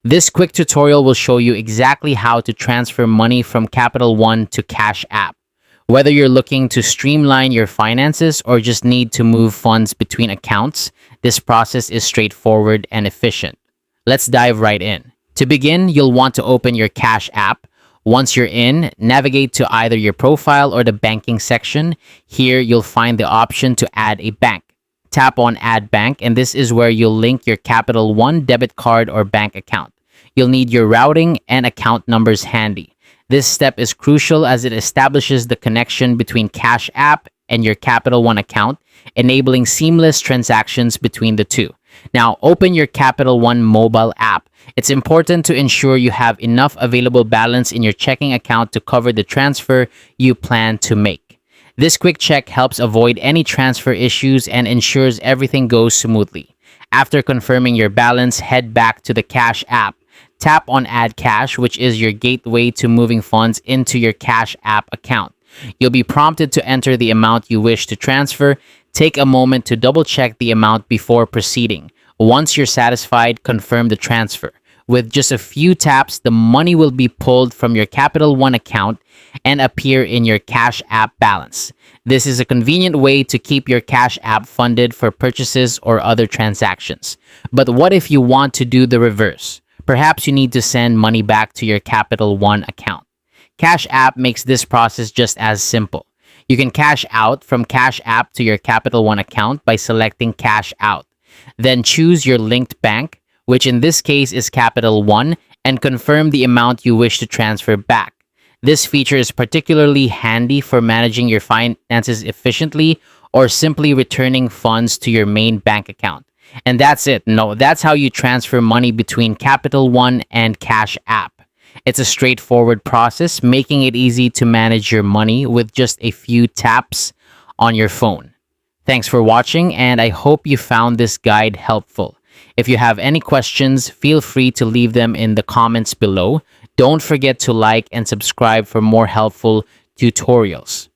This quick tutorial will show you exactly how to transfer money from Capital One to Cash App. Whether you're looking to streamline your finances or just need to move funds between accounts, this process is straightforward and efficient. Let's dive right in. To begin, you'll want to open your Cash App. Once you're in, navigate to either your profile or the banking section. Here, you'll find the option to add a bank. Tap on Add Bank, and this is where you'll link your Capital One debit card or bank account. You'll need your routing and account numbers handy. This step is crucial as it establishes the connection between Cash App and your Capital One account, enabling seamless transactions between the two. Now, open your Capital One mobile app. It's important to ensure you have enough available balance in your checking account to cover the transfer you plan to make. This quick check helps avoid any transfer issues and ensures everything goes smoothly. After confirming your balance, head back to the Cash App. Tap on Add Cash, which is your gateway to moving funds into your Cash App account. You'll be prompted to enter the amount you wish to transfer. Take a moment to double-check the amount before proceeding. Once you're satisfied, confirm the transfer. With just a few taps, the money will be pulled from your Capital One account and appear in your Cash App balance. This is a convenient way to keep your Cash App funded for purchases or other transactions. But what if you want to do the reverse? Perhaps you need to send money back to your Capital One account. Cash App makes this process just as simple. You can cash out from Cash App to your Capital One account by selecting Cash Out. Then choose your linked bank, which in this case is Capital One, and confirm the amount you wish to transfer back. This feature is particularly handy for managing your finances efficiently or simply returning funds to your main bank account. And that's it. No, that's how you transfer money between Capital One and Cash App. It's a straightforward process, making it easy to manage your money with just a few taps on your phone. Thanks for watching, and I hope you found this guide helpful. If you have any questions, feel free to leave them in the comments below. Don't forget to like and subscribe for more helpful tutorials.